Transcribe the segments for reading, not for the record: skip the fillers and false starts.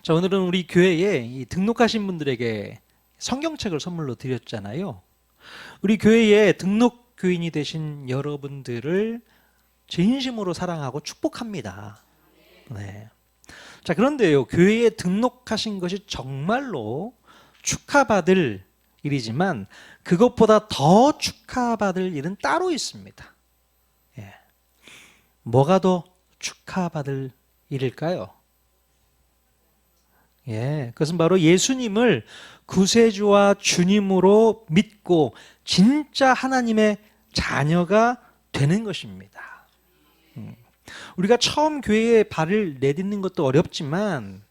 자, 오늘은 우리 교회에 이 등록하신 분들에게 성경책을 선물로 드렸잖아요. 우리 교회에 등록 교인이 되신 여러분들을 진심으로 사랑하고 축복합니다. 네. 자, 그런데요, 교회에 등록하신 것이 정말로 축하받을 일이지만 그것보다 더 축하받을 일은 따로 있습니다. 예. 뭐가 더 축하받을 일일까요? 예, 그것은 바로 예수님을 구세주와 주님으로 믿고 진짜 하나님의 자녀가 되는 것입니다. 우리가 처음 교회에 발을 내딛는 것도 어렵지만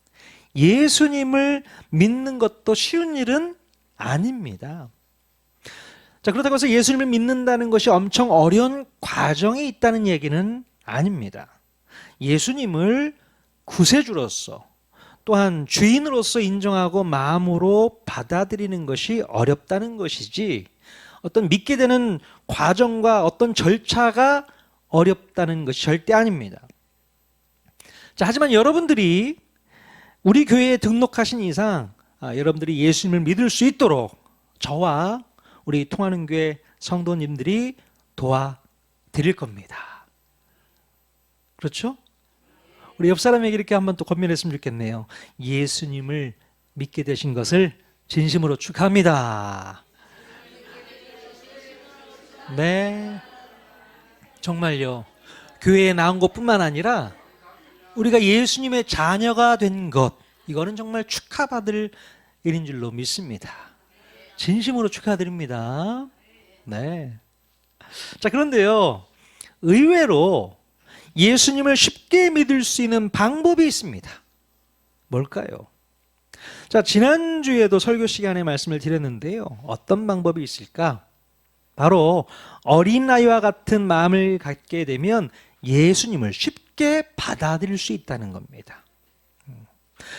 예수님을 믿는 것도 쉬운 일은 아닙니다. 자, 그렇다고 해서 예수님을 믿는다는 것이 엄청 어려운 과정이 있다는 얘기는 아닙니다. 예수님을 구세주로서 또한 주인으로서 인정하고 마음으로 받아들이는 것이 어렵다는 것이지 어떤 믿게 되는 과정과 어떤 절차가 어렵다는 것이 절대 아닙니다. 자, 하지만 여러분들이 우리 교회에 등록하신 이상 여러분들이 예수님을 믿을 수 있도록 저와 우리 통하는 교회 성도님들이 도와드릴 겁니다. 그렇죠? 우리 옆 사람에게 이렇게 한번 또 권면했으면 좋겠네요. 예수님을 믿게 되신 것을 진심으로 축하합니다. 네, 정말요. 교회에 나온 것뿐만 아니라 우리가 예수님의 자녀가 된 것, 이거는 정말 축하받을 일인 줄로 믿습니다. 진심으로 축하드립니다. 네. 자, 그런데요, 의외로 예수님을 쉽게 믿을 수 있는 방법이 있습니다. 뭘까요? 자, 지난주에도 설교 시간에 말씀을 드렸는데요. 어떤 방법이 있을까? 바로 어린아이와 같은 마음을 갖게 되면 예수님을 쉽게 받아들일 수 있다는 겁니다.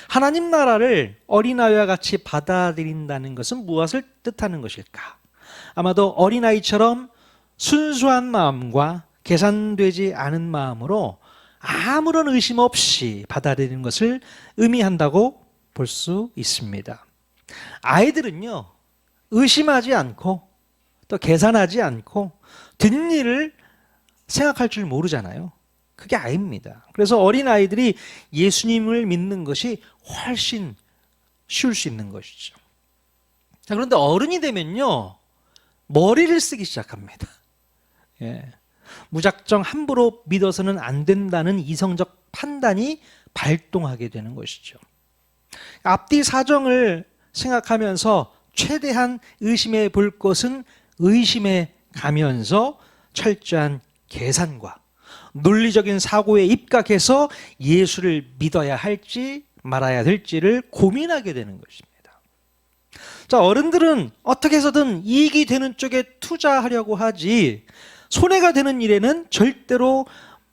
하나님 나라를 어린아이와 같이 받아들인다는 것은 무엇을 뜻하는 것일까? 아마도 어린아이처럼 순수한 마음과 계산되지 않은 마음으로 아무런 의심 없이 받아들이는 것을 의미한다고 볼 수 있습니다. 아이들은요, 의심하지 않고 또 계산하지 않고 뒷일을 생각할 줄 모르잖아요. 그게 아이입니다. 그래서 어린아이들이 예수님을 믿는 것이 훨씬 쉬울 수 있는 것이죠. 자, 그런데 어른이 되면요, 머리를 쓰기 시작합니다. 예. 무작정 함부로 믿어서는 안 된다는 이성적 판단이 발동하게 되는 것이죠. 앞뒤 사정을 생각하면서 최대한 의심해 볼 것은 의심해 가면서 철저한 계산과 논리적인 사고에 입각해서 예수를 믿어야 할지 말아야 될지를 고민하게 되는 것입니다. 자, 어른들은 어떻게 해서든 이익이 되는 쪽에 투자하려고 하지 손해가 되는 일에는 절대로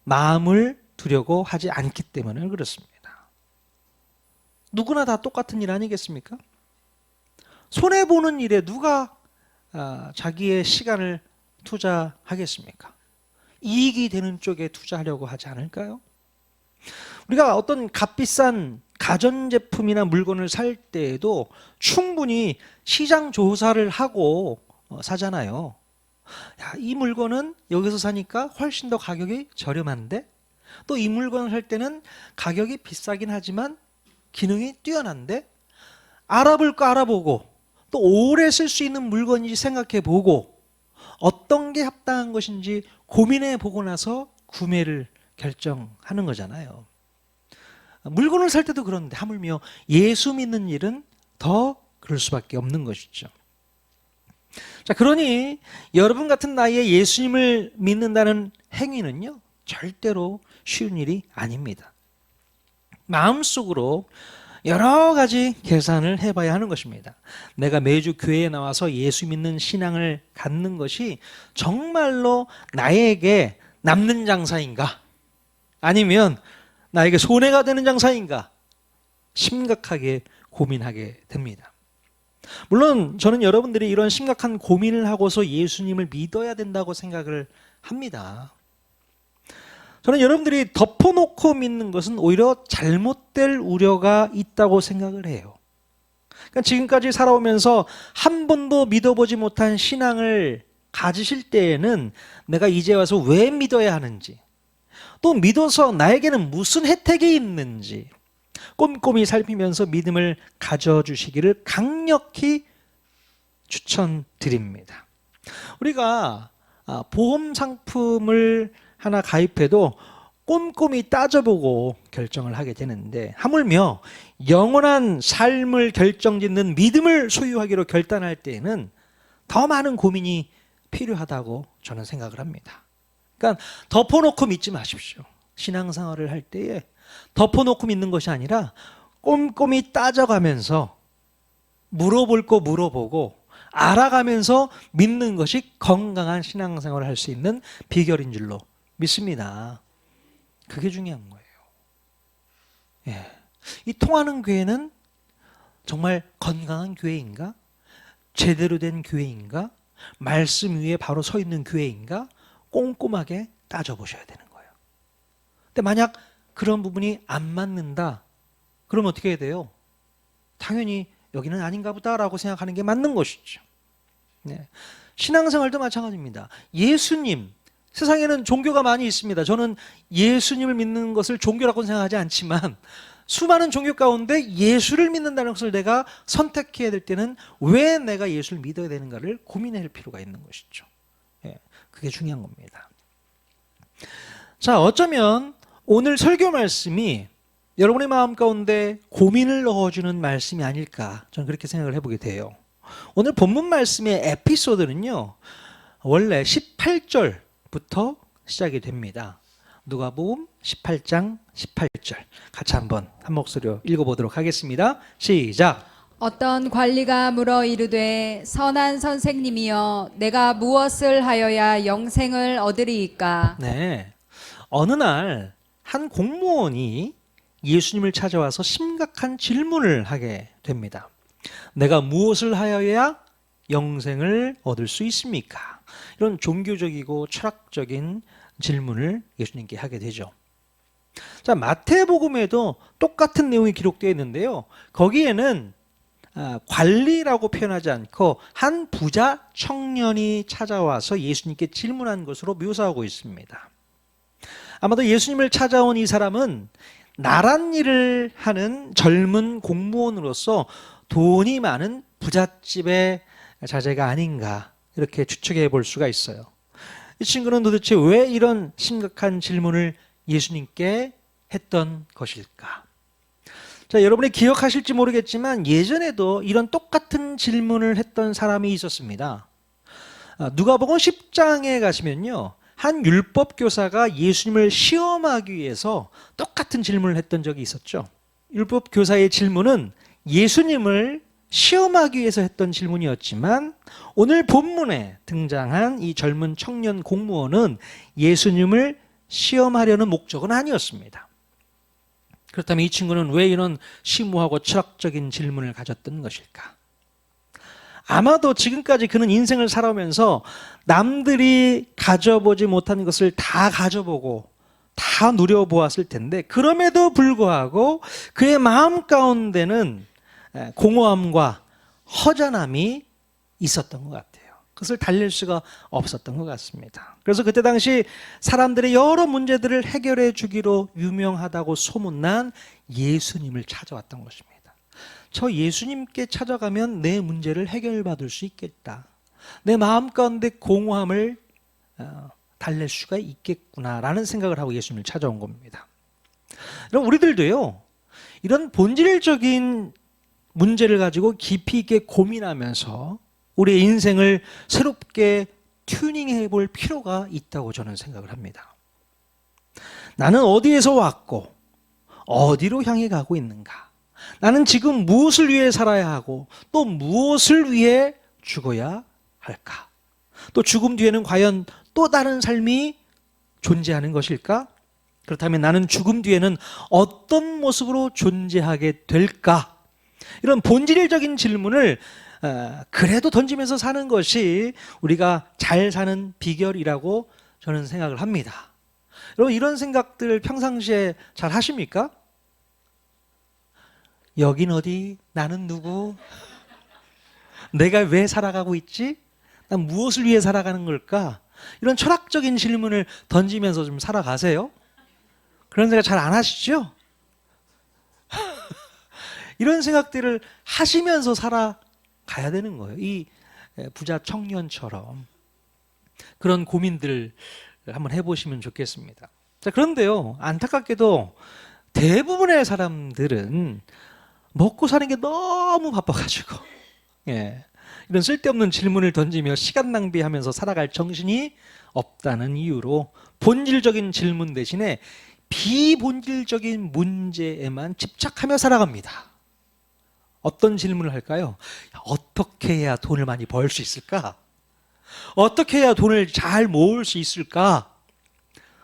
마음을 두려고 하지 않기 때문에 그렇습니다. 누구나 다 똑같은 일 아니겠습니까? 손해보는 일에 누가 자기의 시간을 투자하겠습니까? 이익이 되는 쪽에 투자하려고 하지 않을까요? 우리가 어떤 값비싼 가전제품이나 물건을 살 때에도 충분히 시장 조사를 하고 사잖아요. 야, 이 물건은 여기서 사니까 훨씬 더 가격이 저렴한데 또 이 물건을 살 때는 가격이 비싸긴 하지만 기능이 뛰어난데 알아볼 거 알아보고 또 오래 쓸 수 있는 물건인지 생각해 보고 어떤 게 합당한 것인지 고민해 보고 나서 구매를 결정하는 거잖아요. 물건을 살 때도 그런데 하물며 예수 믿는 일은 더 그럴 수밖에 없는 것이죠. 자, 그러니 여러분 같은 나이에 예수님을 믿는다는 행위는요, 절대로 쉬운 일이 아닙니다. 마음속으로 여러 가지 계산을 해봐야 하는 것입니다. 내가 매주 교회에 나와서 예수 믿는 신앙을 갖는 것이 정말로 나에게 남는 장사인가? 아니면 나에게 손해가 되는 장사인가? 심각하게 고민하게 됩니다. 물론 저는 여러분들이 이런 심각한 고민을 하고서 예수님을 믿어야 된다고 생각을 합니다. 저는 여러분들이 덮어놓고 믿는 것은 오히려 잘못될 우려가 있다고 생각을 해요. 그러니까 지금까지 살아오면서 한 번도 믿어보지 못한 신앙을 가지실 때에는 내가 이제 와서 왜 믿어야 하는지, 또 믿어서 나에게는 무슨 혜택이 있는지 꼼꼼히 살피면서 믿음을 가져주시기를 강력히 추천드립니다. 우리가 보험 상품을 하나 가입해도 꼼꼼히 따져보고 결정을 하게 되는데, 하물며 영원한 삶을 결정짓는 믿음을 소유하기로 결단할 때에는 더 많은 고민이 필요하다고 저는 생각을 합니다. 그러니까 덮어놓고 믿지 마십시오. 신앙생활을 할 때에 덮어놓고 믿는 것이 아니라 꼼꼼히 따져가면서 물어볼 거 물어보고 알아가면서 믿는 것이 건강한 신앙생활을 할 수 있는 비결인 줄로 믿습니다. 그게 중요한 거예요. 예. 이 통하는 교회는 정말 건강한 교회인가? 제대로 된 교회인가? 말씀 위에 바로 서 있는 교회인가? 꼼꼼하게 따져보셔야 되는 거예요. 근데 만약 그런 부분이 안 맞는다, 그럼 어떻게 해야 돼요? 당연히 여기는 아닌가 보다라고 생각하는 게 맞는 것이죠. 네. 신앙생활도 마찬가지입니다. 예수님, 세상에는 종교가 많이 있습니다. 저는 예수님을 믿는 것을 종교라고는 생각하지 않지만 수많은 종교 가운데 예수를 믿는다는 것을 내가 선택해야 될 때는 왜 내가 예수를 믿어야 되는가를 고민할 필요가 있는 것이죠. 예, 그게 중요한 겁니다. 자, 어쩌면 오늘 설교 말씀이 여러분의 마음 가운데 고민을 넣어주는 말씀이 아닐까, 저는 그렇게 생각을 해보게 돼요. 오늘 본문 말씀의 에피소드는요, 원래 18절부터 시작이 됩니다. 누가복음 18장 18절 같이 한번 한 목소리로 읽어보도록 하겠습니다. 시작. 어떤 관리가 물어 이르되 선한 선생님이여 내가 무엇을 하여야 영생을 얻으리이까? 네, 어느 날 한 공무원이 예수님을 찾아와서 심각한 질문을 하게 됩니다. 내가 무엇을 하여야 영생을 얻을 수 있습니까? 이런 종교적이고 철학적인 질문을 예수님께 하게 되죠. 자, 마태복음에도 똑같은 내용이 기록되어 있는데요. 거기에는 관리라고 표현하지 않고 한 부자 청년이 찾아와서 예수님께 질문한 것으로 묘사하고 있습니다. 아마도 예수님을 찾아온 이 사람은 나란 일을 하는 젊은 공무원으로서 돈이 많은 부잣집의 자제가 아닌가, 이렇게 추측해 볼 수가 있어요. 이 친구는 도대체 왜 이런 심각한 질문을 예수님께 했던 것일까? 자, 여러분이 기억하실지 모르겠지만 예전에도 이런 똑같은 질문을 했던 사람이 있었습니다. 누가복음 10장에 가시면요, 한 율법 교사가 예수님을 시험하기 위해서 똑같은 질문을 했던 적이 있었죠. 율법 교사의 질문은 예수님을 시험하기 위해서 했던 질문이었지만 오늘 본문에 등장한 이 젊은 청년 공무원은 예수님을 시험하려는 목적은 아니었습니다. 그렇다면 이 친구는 왜 이런 심오하고 철학적인 질문을 가졌던 것일까? 아마도 지금까지 그는 인생을 살아오면서 남들이 가져보지 못한 것을 다 가져보고 다 누려보았을 텐데, 그럼에도 불구하고 그의 마음 가운데는 공허함과 허전함이 있었던 것 같아요. 그것을 달랠 수가 없었던 것 같습니다. 그래서 그때 당시 사람들의 여러 문제들을 해결해 주기로 유명하다고 소문난 예수님을 찾아왔던 것입니다. 저 예수님께 찾아가면 내 문제를 해결받을 수 있겠다, 내 마음 가운데 공허함을 달랠 수가 있겠구나라는 생각을 하고 예수님을 찾아온 겁니다. 여러분, 우리들도요, 이런 본질적인 문제를 가지고 깊이 있게 고민하면서 우리의 인생을 새롭게 튜닝해 볼 필요가 있다고 저는 생각을 합니다. 나는 어디에서 왔고 어디로 향해 가고 있는가? 나는 지금 무엇을 위해 살아야 하고 또 무엇을 위해 죽어야 할까? 또 죽음 뒤에는 과연 또 다른 삶이 존재하는 것일까? 그렇다면 나는 죽음 뒤에는 어떤 모습으로 존재하게 될까? 이런 본질적인 질문을 그래도 던지면서 사는 것이 우리가 잘 사는 비결이라고 저는 생각을 합니다. 여러분 이런 생각들 평상시에 잘 하십니까? 여긴 어디? 나는 누구? 내가 왜 살아가고 있지? 난 무엇을 위해 살아가는 걸까? 이런 철학적인 질문을 던지면서 좀 살아가세요. 그런 생각 잘 안 하시죠? 이런 생각들을 하시면서 살아가야 되는 거예요. 이 부자 청년처럼 그런 고민들을 한번 해보시면 좋겠습니다. 자, 그런데요, 안타깝게도 대부분의 사람들은 먹고 사는 게 너무 바빠가지고, 이런 쓸데없는 질문을 던지며 시간 낭비하면서 살아갈 정신이 없다는 이유로 본질적인 질문 대신에 비본질적인 문제에만 집착하며 살아갑니다. 어떤 질문을 할까요? 어떻게 해야 돈을 많이 벌 수 있을까? 어떻게 해야 돈을 잘 모을 수 있을까?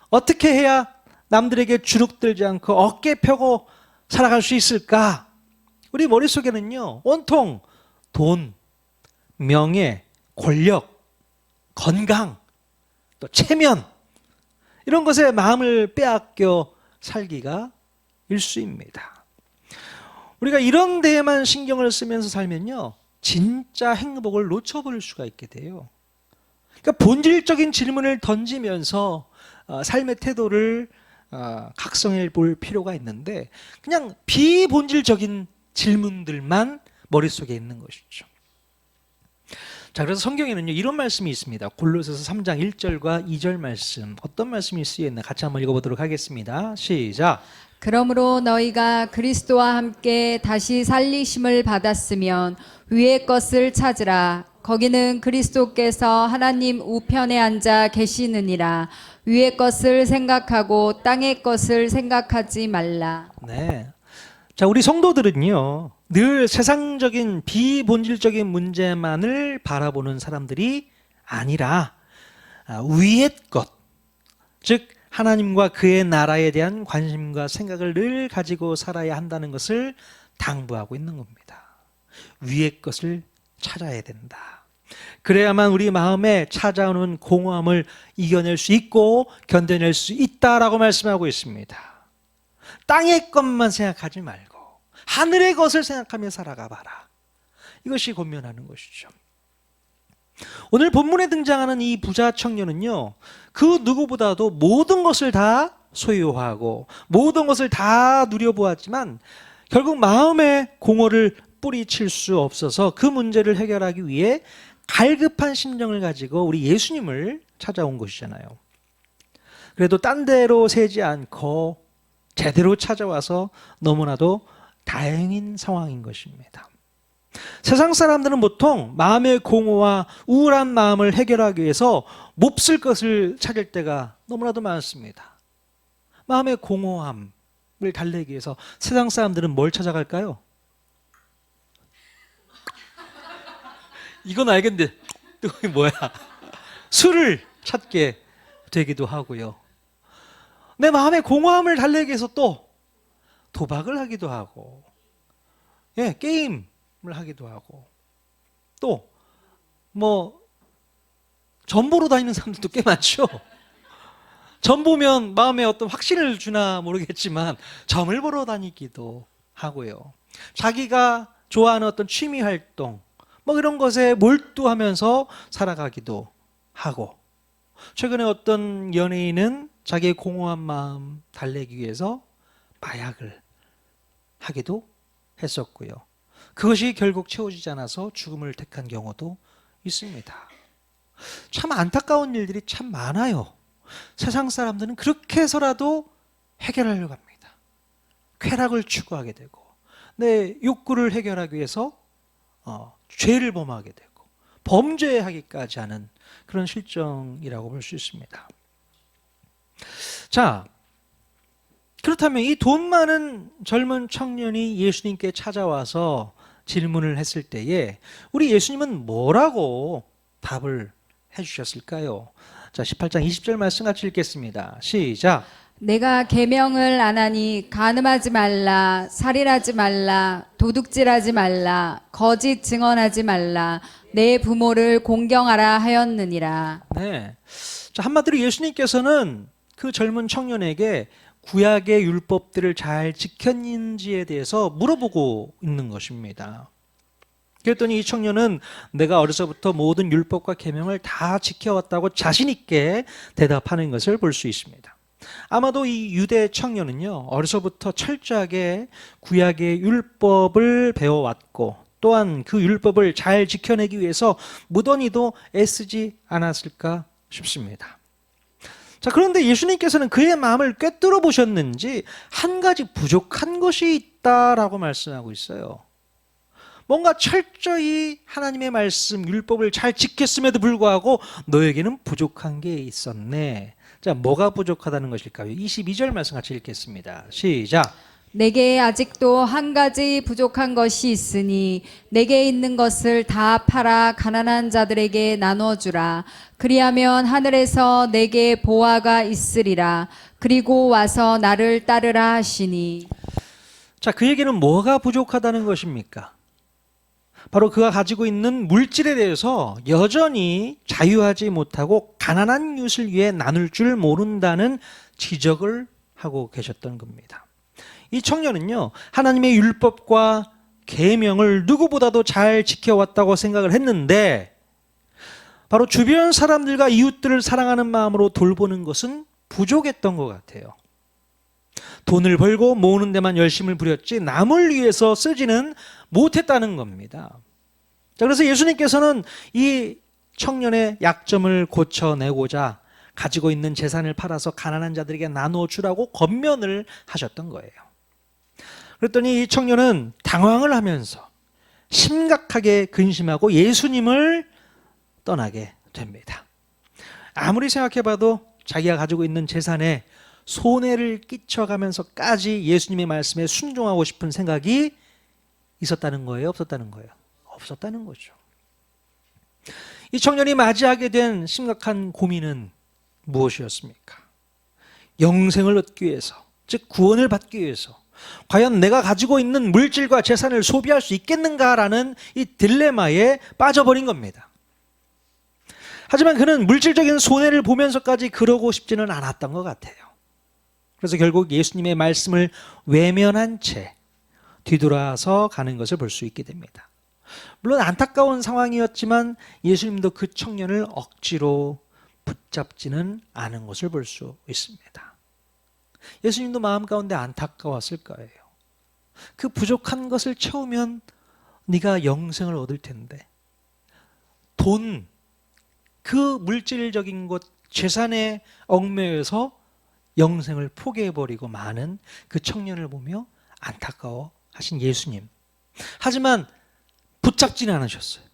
어떻게 해야 남들에게 주눅들지 않고 어깨 펴고 살아갈 수 있을까? 우리 머릿속에는요, 온통 돈, 명예, 권력, 건강, 또 체면, 이런 것에 마음을 빼앗겨 살기가 일쑤입니다. 우리가 이런 데에만 신경을 쓰면서 살면요, 진짜 행복을 놓쳐버릴 수가 있게 돼요. 그러니까 본질적인 질문을 던지면서 삶의 태도를 각성해 볼 필요가 있는데 그냥 비본질적인 질문들만 머릿속에 있는 것이죠. 자, 그래서 성경에는요, 이런 말씀이 있습니다. 골로새서 3장 1절과 2절 말씀, 어떤 말씀이 쓰여 있나 같이 한번 읽어보도록 하겠습니다. 시작. 그러므로 너희가 그리스도와 함께 다시 살리심을 받았으면 위의 것을 찾으라. 거기는 그리스도께서 하나님 우편에 앉아 계시느니라. 위의 것을 생각하고 땅의 것을 생각하지 말라. 네. 자, 우리 성도들은요, 늘 세상적인 비본질적인 문제만을 바라보는 사람들이 아니라 위의 것, 즉 하나님과 그의 나라에 대한 관심과 생각을 늘 가지고 살아야 한다는 것을 당부하고 있는 겁니다. 위의 것을 찾아야 된다. 그래야만 우리 마음에 찾아오는 공허함을 이겨낼 수 있고 견뎌낼 수 있다라고 말씀하고 있습니다. 땅의 것만 생각하지 말고 하늘의 것을 생각하며 살아가 봐라. 이것이 권면하는 것이죠. 오늘 본문에 등장하는 이 부자 청년은요, 그 누구보다도 모든 것을 다 소유하고 모든 것을 다 누려보았지만 결국 마음의 공허를 뿌리칠 수 없어서 그 문제를 해결하기 위해 갈급한 심정을 가지고 우리 예수님을 찾아온 것이잖아요. 그래도 딴 데로 새지 않고 제대로 찾아와서 너무나도 다행인 상황인 것입니다. 세상 사람들은 보통 마음의 공허와 우울한 마음을 해결하기 위해서 몹쓸 것을 찾을 때가 너무나도 많습니다. 마음의 공허함을 달래기 위해서 세상 사람들은 뭘 찾아갈까요? 이건 알겠는데 이게 뭐야? 술을 찾게 되기도 하고요. 내 마음의 공허함을 달래기 위해서 또 도박을 하기도 하고, 게임을 하기도 하고, 또 점 보러 다니는 사람들도 꽤 많죠. 점 보면 마음에 어떤 확신을 주나 모르겠지만 점을 보러 다니기도 하고요. 자기가 좋아하는 어떤 취미 활동, 이런 것에 몰두하면서 살아가기도 하고, 최근에 어떤 연예인은 자기의 공허한 마음 달래기 위해서 마약을 하기도 했었고요. 그것이 결국 채워지지 않아서 죽음을 택한 경우도 있습니다. 참 안타까운 일들이 참 많아요. 세상 사람들은 그렇게 해서라도 해결하려고 합니다. 쾌락을 추구하게 되고 내 욕구를 해결하기 위해서 죄를 범하게 되고 범죄하기까지 하는 그런 실정이라고 볼 수 있습니다. 자, 그렇다면 이 돈 많은 젊은 청년이 예수님께 찾아와서 질문을 했을 때에 우리 예수님은 뭐라고 답을 해주셨을까요? 자, 18장 20절 말씀 같이 읽겠습니다. 시작. 내가 계명을 안 하니 간음하지 말라, 살인하지 말라, 도둑질하지 말라, 거짓 증언하지 말라, 내 부모를 공경하라 하였느니라. 네. 자, 한마디로 예수님께서는 그 젊은 청년에게 구약의 율법들을 잘 지켰는지에 대해서 물어보고 있는 것입니다. 그랬더니 이 청년은 내가 어려서부터 모든 율법과 계명을 다 지켜왔다고 자신 있게 대답하는 것을 볼 수 있습니다. 아마도 이 유대 청년은요, 어려서부터 철저하게 구약의 율법을 배워왔고 또한 그 율법을 잘 지켜내기 위해서 무던히도 애쓰지 않았을까 싶습니다. 자, 그런데 예수님께서는 그의 마음을 꿰뚫어 보셨는지 한 가지 부족한 것이 있다라고 말씀하고 있어요. 뭔가 철저히 하나님의 말씀, 율법을 잘 지켰음에도 불구하고 너에게는 부족한 게 있었네. 자, 뭐가 부족하다는 것일까요? 22절 말씀 같이 읽겠습니다. 시작. 내게 아직도 한 가지 부족한 것이 있으니 내게 있는 것을 다 팔아 가난한 자들에게 나눠주라. 그리하면 하늘에서 내게 보화가 있으리라. 그리고 와서 나를 따르라 하시니. 자, 그에게는 뭐가 부족하다는 것입니까? 바로 그가 가지고 있는 물질에 대해서 여전히 자유하지 못하고 가난한 이웃을 위해 나눌 줄 모른다는 지적을 하고 계셨던 겁니다. 이 청년은요, 하나님의 율법과 계명을 누구보다도 잘 지켜왔다고 생각을 했는데 바로 주변 사람들과 이웃들을 사랑하는 마음으로 돌보는 것은 부족했던 것 같아요. 돈을 벌고 모으는 데만 열심을 부렸지 남을 위해서 쓰지는 못했다는 겁니다. 자, 그래서 예수님께서는 이 청년의 약점을 고쳐내고자 가지고 있는 재산을 팔아서 가난한 자들에게 나눠주라고 권면을 하셨던 거예요. 그랬더니 이 청년은 당황을 하면서 심각하게 근심하고 예수님을 떠나게 됩니다. 아무리 생각해봐도 자기가 가지고 있는 재산에 손해를 끼쳐가면서까지 예수님의 말씀에 순종하고 싶은 생각이 있었다는 거예요? 없었다는 거예요? 없었다는 거죠. 이 청년이 맞이하게 된 심각한 고민은 무엇이었습니까? 영생을 얻기 위해서, 즉 구원을 받기 위해서 과연 내가 가지고 있는 물질과 재산을 소비할 수 있겠는가라는 이 딜레마에 빠져버린 겁니다. 하지만 그는 물질적인 손해를 보면서까지 그러고 싶지는 않았던 것 같아요. 그래서 결국 예수님의 말씀을 외면한 채 뒤돌아서 가는 것을 볼 수 있게 됩니다. 물론 안타까운 상황이었지만 예수님도 그 청년을 억지로 붙잡지는 않은 것을 볼 수 있습니다. 예수님도 마음 가운데 안타까웠을 거예요. 그 부족한 것을 채우면 네가 영생을 얻을 텐데 돈, 그 물질적인 것, 재산에 얽매여서 영생을 포기해버리고 마는 그 청년을 보며 안타까워 하신 예수님. 하지만 붙잡지는 않으셨어요.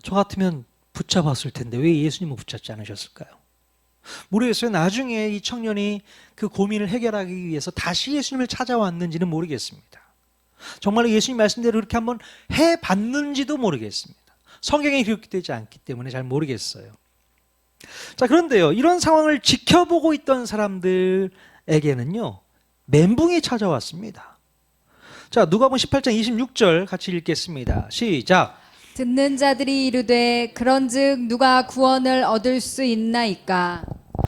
저 같으면 붙잡았을 텐데 왜 예수님은 붙잡지 않으셨을까요? 모르겠어요. 나중에 이 청년이 그 고민을 해결하기 위해서 다시 예수님을 찾아왔는지는 모르겠습니다. 정말로 예수님 말씀대로 그렇게 한번 해봤는지도 모르겠습니다. 성경에 기록되지 않기 때문에 잘 모르겠어요. 자, 그런데요, 이런 상황을 지켜보고 있던 사람들에게는요, 멘붕이 찾아왔습니다. 자, 누가복음 18장 26절 같이 읽겠습니다. 시작. 듣는 자들이 이르되 그런즉 누가 구원을 얻을 수 있나이까.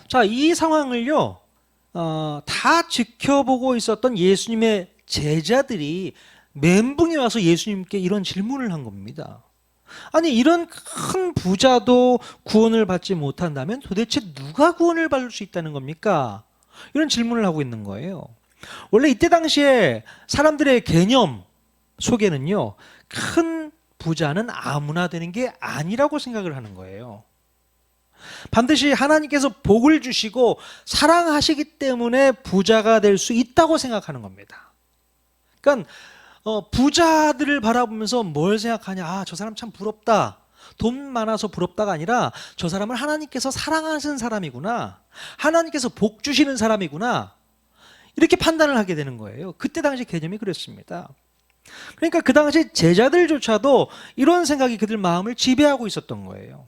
자, 이 상황을요, 다 지켜보고 있었던 예수님의 제자들이 멘붕이 와서 예수님께 이런 질문을 한 겁니다. 아니, 이런 큰 부자도 구원을 받지 못한다면 도대체 누가 구원을 받을 수 있다는 겁니까? 이런 질문을 하고 있는 거예요. 원래 이때 당시에 사람들의 개념 속에는요, 큰 부자는 아무나 되는 게 아니라고 생각을 하는 거예요. 반드시 하나님께서 복을 주시고 사랑하시기 때문에 부자가 될 수 있다고 생각하는 겁니다. 그러니까 부자들을 바라보면서 뭘 생각하냐? 아, 저 사람 참 부럽다. 돈 많아서 부럽다가 아니라 저 사람을 하나님께서 사랑하시는 사람이구나. 하나님께서 복 주시는 사람이구나. 이렇게 판단을 하게 되는 거예요. 그때 당시 개념이 그랬습니다. 그러니까 그 당시 제자들조차도 이런 생각이 그들 마음을 지배하고 있었던 거예요.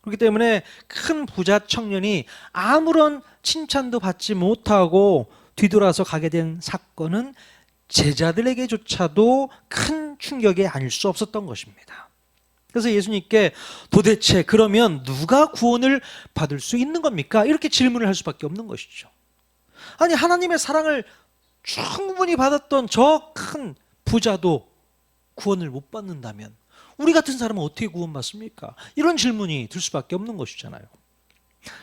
그렇기 때문에 큰 부자 청년이 아무런 칭찬도 받지 못하고 뒤돌아서 가게 된 사건은 제자들에게조차도 큰 충격이 아닐 수 없었던 것입니다. 그래서 예수님께 도대체 그러면 누가 구원을 받을 수 있는 겁니까? 이렇게 질문을 할 수밖에 없는 것이죠. 아니, 하나님의 사랑을 충분히 받았던 저 큰 부자도 구원을 못 받는다면 우리 같은 사람은 어떻게 구원받습니까? 이런 질문이 들 수밖에 없는 것이잖아요.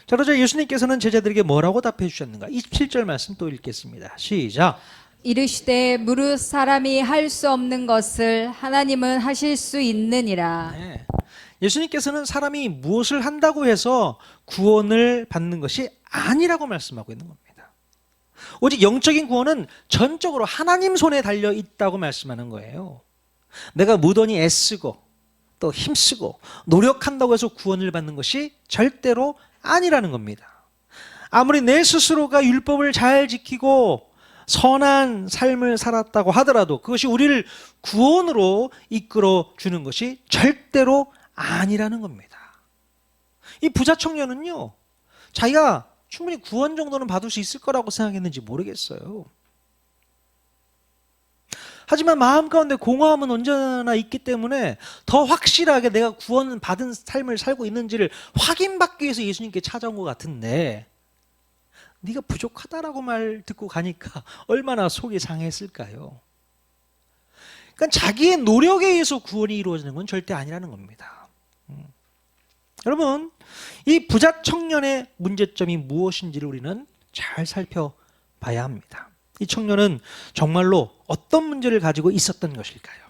자, 그러자 예수님께서는 제자들에게 뭐라고 답해 주셨는가? 27절 말씀 또 읽겠습니다. 시작. 이르시되 무릇 사람이 할 수 없는 것을 하나님은 하실 수 있느니라. 네. 예수님께서는 사람이 무엇을 한다고 해서 구원을 받는 것이 아니라고 말씀하고 있는 겁니다. 오직 영적인 구원은 전적으로 하나님 손에 달려 있다고 말씀하는 거예요. 내가 무던히 애쓰고 또 힘쓰고 노력한다고 해서 구원을 받는 것이 절대로 아니라는 겁니다. 아무리 내 스스로가 율법을 잘 지키고 선한 삶을 살았다고 하더라도 그것이 우리를 구원으로 이끌어 주는 것이 절대로 아니라는 겁니다. 이 부자 청년은요, 자기가 충분히 구원 정도는 받을 수 있을 거라고 생각했는지 모르겠어요. 하지만 마음 가운데 공허함은 언제나 있기 때문에 더 확실하게 내가 구원 받은 삶을 살고 있는지를 확인받기 위해서 예수님께 찾아온 것 같은데, 네가 부족하다라고 말 듣고 가니까 얼마나 속이 상했을까요? 그러니까 자기의 노력에 의해서 구원이 이루어지는 건 절대 아니라는 겁니다. 여러분, 이 부자 청년의 문제점이 무엇인지를 우리는 잘 살펴봐야 합니다. 이 청년은 정말로 어떤 문제를 가지고 있었던 것일까요?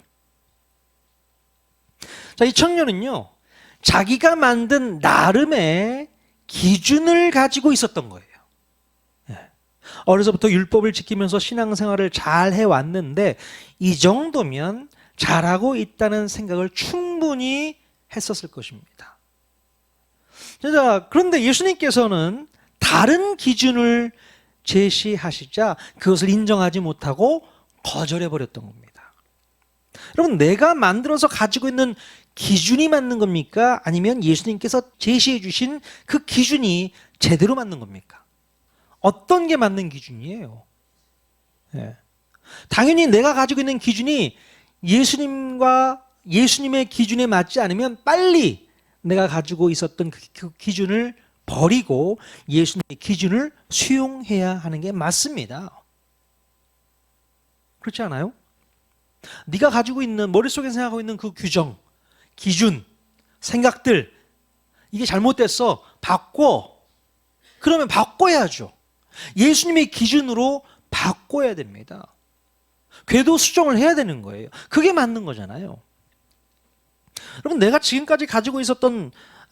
자, 이 청년은요, 자기가 만든 나름의 기준을 가지고 있었던 거예요. 어려서부터 율법을 지키면서 신앙생활을 잘 해왔는데 이 정도면 잘하고 있다는 생각을 충분히 했었을 것입니다. 자, 그런데 예수님께서는 다른 기준을 제시하시자 그것을 인정하지 못하고 거절해버렸던 겁니다. 여러분, 내가 만들어서 가지고 있는 기준이 맞는 겁니까? 아니면 예수님께서 제시해 주신 그 기준이 제대로 맞는 겁니까? 어떤 게 맞는 기준이에요? 네. 당연히 내가 가지고 있는 기준이 예수님의 기준에 맞지 않으면 빨리 내가 가지고 있었던 그 기준을 버리고 예수님의 기준을 수용해야 하는 게 맞습니다. 그렇지 않아요? 네가 가지고 있는, 머릿속에 생각하고 있는 그 규정, 기준, 생각들, 이게 잘못됐어. 바꿔. 그러면 바꿔야죠. 예수님의 기준으로 바꿔야 됩니다. 궤도 수정을 해야 되는 거예요. 그게 맞는 거잖아요. 여러분, 내가 지금까지 가지고 있었던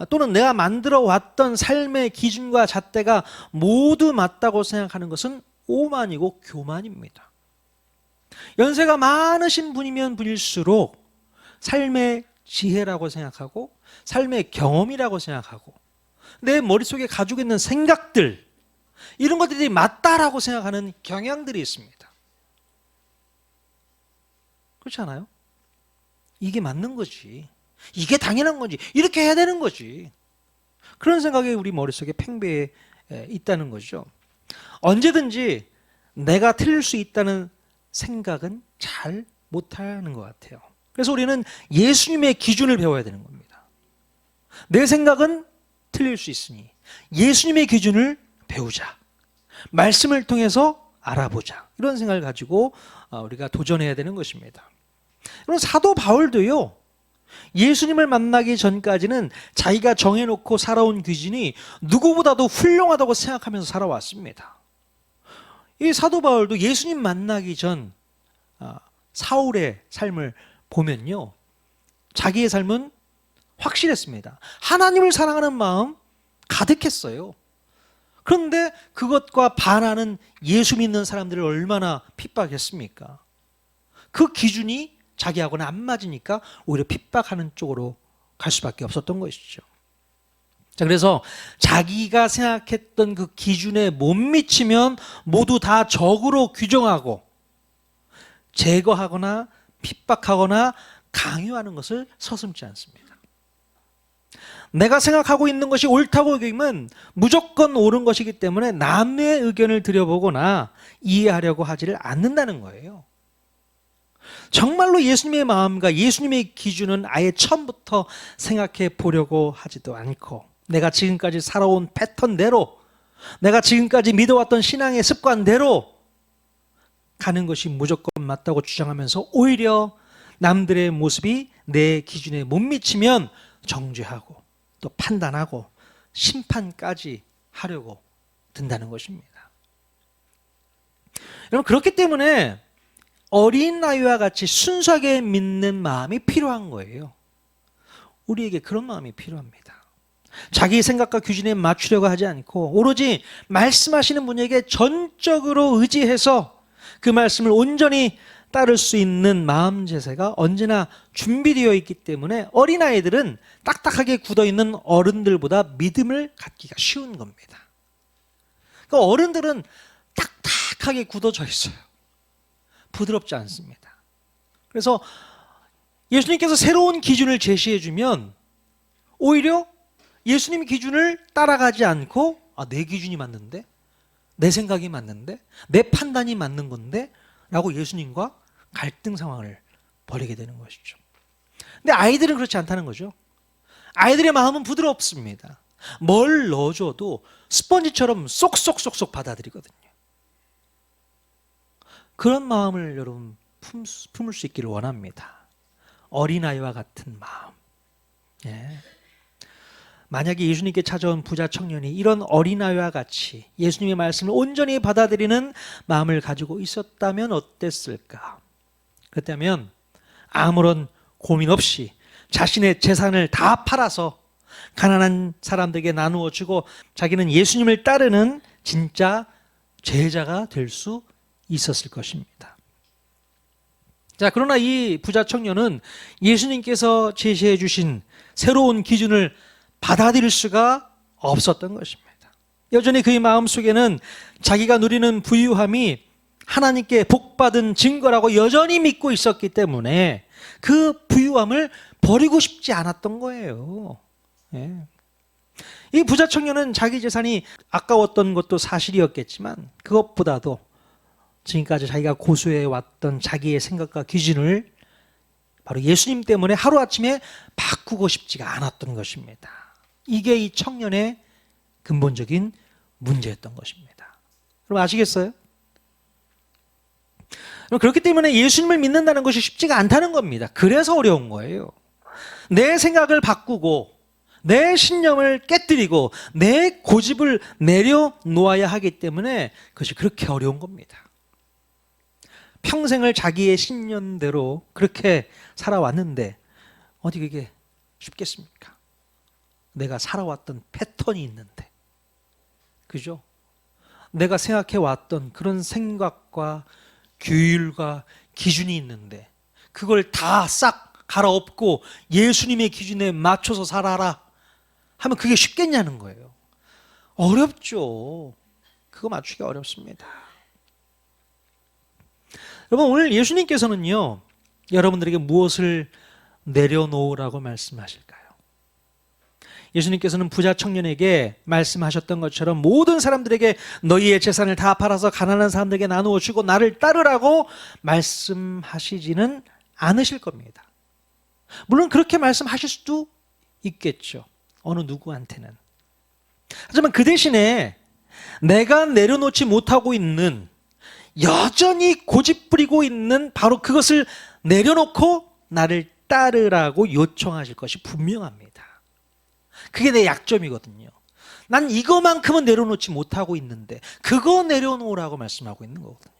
또는 내가 만들어 왔던 삶의 기준과 잣대가 모두 맞다고 생각하는 것은 오만이고 교만입니다. 연세가 많으신 분이면 분일수록 삶의 지혜라고 생각하고 삶의 경험이라고 생각하고 내 머릿속에 가지고 있는 생각들, 이런 것들이 맞다라고 생각하는 경향들이 있습니다. 그렇지 않아요? 이게 맞는 거지, 이게 당연한 거지, 이렇게 해야 되는 거지, 그런 생각이 우리 머릿속에 팽배해 있다는 거죠. 언제든지 내가 틀릴 수 있다는 생각은 잘 못하는 것 같아요. 그래서 우리는 예수님의 기준을 배워야 되는 겁니다. 내 생각은 틀릴 수 있으니 예수님의 기준을 배우자, 말씀을 통해서 알아보자, 이런 생각을 가지고 우리가 도전해야 되는 것입니다. 그럼 사도 바울도요, 예수님을 만나기 전까지는 자기가 정해놓고 살아온 기준이 누구보다도 훌륭하다고 생각하면서 살아왔습니다. 이 사도 바울도 예수님 만나기 전 사울의 삶을 보면요, 자기의 삶은 확실했습니다. 하나님을 사랑하는 마음 가득했어요. 그런데 그것과 반하는 예수 믿는 사람들을 얼마나 핍박했습니까? 그 기준이 자기하고는 안 맞으니까 오히려 핍박하는 쪽으로 갈 수밖에 없었던 것이죠. 자, 그래서 자기가 생각했던 그 기준에 못 미치면 모두 다 적으로 규정하고 제거하거나 핍박하거나 강요하는 것을 서슴지 않습니다. 내가 생각하고 있는 것이 옳다고 여기면 무조건 옳은 것이기 때문에 남의 의견을 들여보거나 이해하려고 하지를 않는다는 거예요. 정말로 정말로 예수님의 마음과 예수님의 기준은 아예 처음부터 생각해 보려고 하지도 않고 내가 지금까지 살아온 패턴대로 내가 지금까지 믿어왔던 신앙의 습관대로 가는 것이 무조건 맞다고 주장하면서 오히려 남들의 모습이 내 기준에 못 미치면 정죄하고 또 판단하고 심판까지 하려고 든다는 것입니다. 여러분, 그렇기 때문에 어린아이와 같이 순수하게 믿는 마음이 필요한 거예요. 우리에게 그런 마음이 필요합니다. 자기 생각과 기준에 맞추려고 하지 않고 오로지 말씀하시는 분에게 전적으로 의지해서 그 말씀을 온전히 따를 수 있는 마음 자세가 언제나 준비되어 있기 때문에 어린아이들은 딱딱하게 굳어있는 어른들보다 믿음을 갖기가 쉬운 겁니다. 그러니까 어른들은 딱딱하게 굳어져 있어요. 부드럽지 않습니다. 그래서 예수님께서 새로운 기준을 제시해 주면 오히려 예수님 기준을 따라가지 않고 내 기준이 맞는데? 내 생각이 맞는데? 내 판단이 맞는 건데? 라고 예수님과 갈등 상황을 벌이게 되는 것이죠. 근데 아이들은 그렇지 않다는 거죠. 아이들의 마음은 부드럽습니다. 뭘 넣어줘도 스펀지처럼 쏙쏙쏙쏙 받아들이거든요. 그런 마음을 여러분 품을 수 있기를 원합니다. 어린아이와 같은 마음. 예. 만약에 예수님께 찾아온 부자 청년이 이런 어린아이와 같이 예수님의 말씀을 온전히 받아들이는 마음을 가지고 있었다면 어땠을까? 그렇다면 아무런 고민 없이 자신의 재산을 다 팔아서 가난한 사람들에게 나누어 주고 자기는 예수님을 따르는 진짜 제자가 될 수 있었을 것입니다. 자, 그러나 이 부자 청년은 예수님께서 제시해 주신 새로운 기준을 받아들일 수가 없었던 것입니다. 여전히 그의 마음속에는 자기가 누리는 부유함이 하나님께 복받은 증거라고 여전히 믿고 있었기 때문에 그 부유함을 버리고 싶지 않았던 거예요. 예. 이 부자 청년은 자기 재산이 아까웠던 것도 사실이었겠지만 그것보다도 지금까지 자기가 고수해 왔던 자기의 생각과 기준을 바로 예수님 때문에 하루아침에 바꾸고 싶지가 않았던 것입니다. 이게 이 청년의 근본적인 문제였던 것입니다. 여러분 아시겠어요? 그렇기 때문에 예수님을 믿는다는 것이 쉽지가 않다는 겁니다. 그래서 어려운 거예요. 내 생각을 바꾸고 내 신념을 깨뜨리고 내 고집을 내려놓아야 하기 때문에 그것이 그렇게 어려운 겁니다. 평생을 자기의 신념대로 그렇게 살아왔는데 어디 그게 쉽겠습니까? 내가 살아왔던 패턴이 있는데, 그죠? 내가 생각해왔던 그런 생각과 규율과 기준이 있는데 그걸 다 싹 갈아엎고 예수님의 기준에 맞춰서 살아라 하면 그게 쉽겠냐는 거예요. 어렵죠. 그거 맞추기 어렵습니다. 여러분, 오늘 예수님께서는요, 여러분들에게 무엇을 내려놓으라고 말씀하실까요? 예수님께서는 부자 청년에게 말씀하셨던 것처럼 모든 사람들에게 너희의 재산을 다 팔아서 가난한 사람들에게 나누어 주고 나를 따르라고 말씀하시지는 않으실 겁니다. 물론 그렇게 말씀하실 수도 있겠죠. 어느 누구한테는. 하지만 그 대신에 내가 내려놓지 못하고 있는, 여전히 고집부리고 있는 바로 그것을 내려놓고 나를 따르라고 요청하실 것이 분명합니다. 그게 내 약점이거든요. 난 이거만큼은 내려놓지 못하고 있는데 그거 내려놓으라고 말씀하고 있는 거거든요.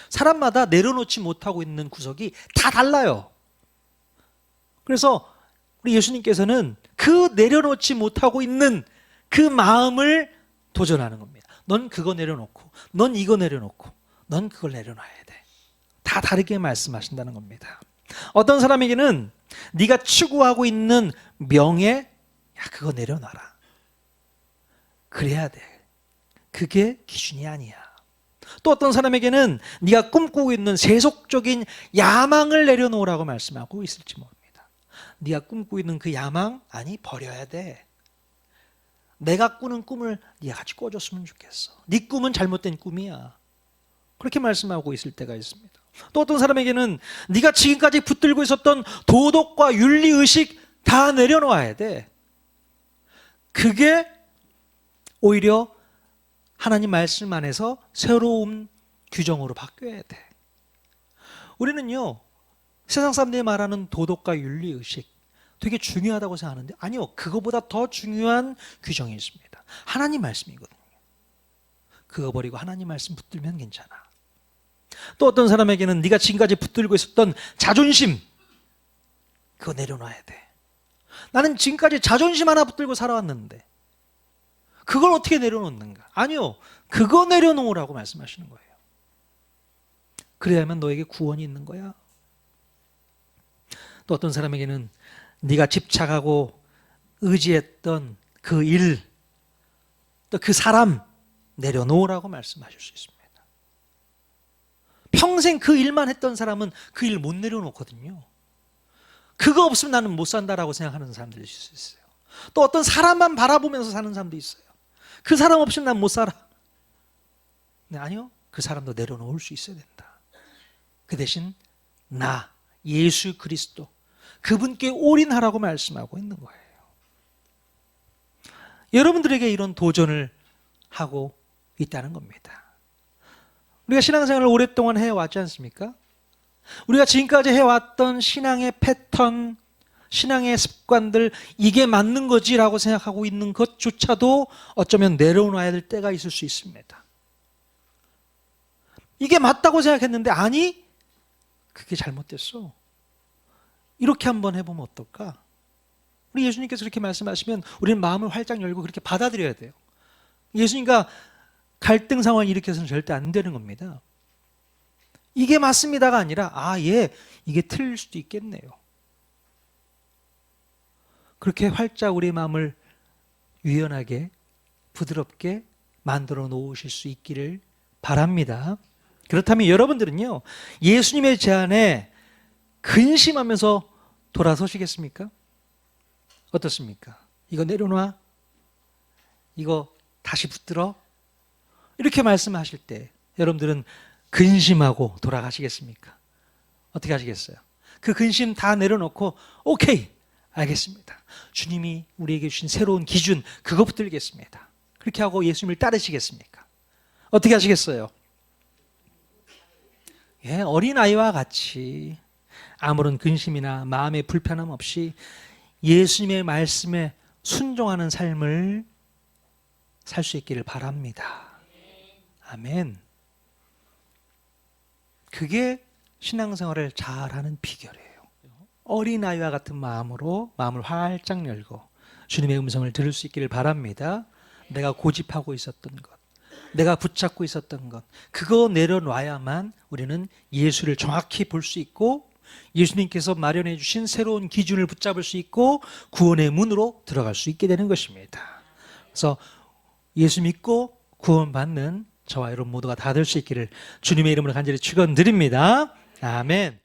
사람마다 내려놓지 못하고 있는 구석이 다 달라요. 그래서 우리 예수님께서는 그 내려놓지 못하고 있는 그 마음을 도전하는 겁니다. 넌 그거 내려놓고, 넌 이거 내려놓고, 넌 그걸 내려놔야 돼. 다 다르게 말씀하신다는 겁니다. 어떤 사람에게는 네가 추구하고 있는 명예, 야, 그거 내려놔라. 그래야 돼. 그게 기준이 아니야. 또 어떤 사람에게는 네가 꿈꾸고 있는 세속적인 야망을 내려놓으라고 말씀하고 있을지 모릅니다. 네가 꿈꾸고 있는 그 야망, 아니 버려야 돼. 내가 꾸는 꿈을 네가 같이 꿔줬으면 좋겠어. 네 꿈은 잘못된 꿈이야. 그렇게 말씀하고 있을 때가 있습니다. 또 어떤 사람에게는 네가 지금까지 붙들고 있었던 도덕과 윤리의식 다 내려놓아야 돼. 그게 오히려 하나님 말씀 안에서 새로운 규정으로 바뀌어야 돼. 우리는요, 세상 사람들이 말하는 도덕과 윤리의식 되게 중요하다고 생각하는데 아니요, 그거보다 더 중요한 규정이 있습니다. 하나님 말씀이거든요. 그거 버리고 하나님 말씀 붙들면 괜찮아. 또 어떤 사람에게는 네가 지금까지 붙들고 있었던 자존심, 그거 내려놔야 돼. 나는 지금까지 자존심 하나 붙들고 살아왔는데 그걸 어떻게 내려놓는가? 아니요, 그거 내려놓으라고 말씀하시는 거예요. 그래야만 너에게 구원이 있는 거야. 또 어떤 사람에게는 네가 집착하고 의지했던 그 일, 또 그 사람 내려놓으라고 말씀하실 수 있습니다. 평생 그 일만 했던 사람은 그 일 못 내려놓거든요. 그거 없으면 나는 못 산다라고 생각하는 사람들이 있을 수 있어요. 또 어떤 사람만 바라보면서 사는 사람도 있어요. 그 사람 없으면 난 못 살아. 네, 아니요, 그 사람도 내려놓을 수 있어야 된다. 그 대신 나, 예수 그리스도, 그분께 올인하라고 말씀하고 있는 거예요. 여러분들에게 이런 도전을 하고 있다는 겁니다. 우리가 신앙생활을 오랫동안 해왔지 않습니까? 우리가 지금까지 해왔던 신앙의 패턴, 신앙의 습관들, 이게 맞는 거지라고 생각하고 있는 것조차도 어쩌면 내려놔야 될 때가 있을 수 있습니다. 이게 맞다고 생각했는데 아니, 그게 잘못됐어. 이렇게 한번 해보면 어떨까? 우리 예수님께서 그렇게 말씀하시면 우리는 마음을 활짝 열고 그렇게 받아들여야 돼요. 예수님과 갈등 상황을 일으켜서는 절대 안 되는 겁니다. 이게 맞습니다가 아니라 이게 틀릴 수도 있겠네요. 그렇게 활짝 우리 마음을 유연하게 부드럽게 만들어 놓으실 수 있기를 바랍니다. 그렇다면 여러분들은요, 예수님의 제안에 근심하면서 돌아서시겠습니까? 어떻습니까? 이거 내려놔? 이거 다시 붙들어? 이렇게 말씀하실 때 여러분들은 근심하고 돌아가시겠습니까? 어떻게 하시겠어요? 그 근심 다 내려놓고 오케이, 알겠습니다. 주님이 우리에게 주신 새로운 기준, 그거 붙들겠습니다. 그렇게 하고 예수님을 따르시겠습니까? 어떻게 하시겠어요? 어린아이와 같이 아무런 근심이나 마음의 불편함 없이 예수님의 말씀에 순종하는 삶을 살 수 있기를 바랍니다. 아멘. 그게 신앙생활을 잘하는 비결이에요. 어린아이와 같은 마음으로 마음을 활짝 열고 주님의 음성을 들을 수 있기를 바랍니다. 내가 고집하고 있었던 것, 내가 붙잡고 있었던 것, 그거 내려놔야만 우리는 예수를 정확히 볼 수 있고 예수님께서 마련해 주신 새로운 기준을 붙잡을 수 있고 구원의 문으로 들어갈 수 있게 되는 것입니다. 그래서 예수 믿고 구원받는 저와 여러분 모두가 다 될 수 있기를 주님의 이름으로 간절히 축원드립니다. 아멘.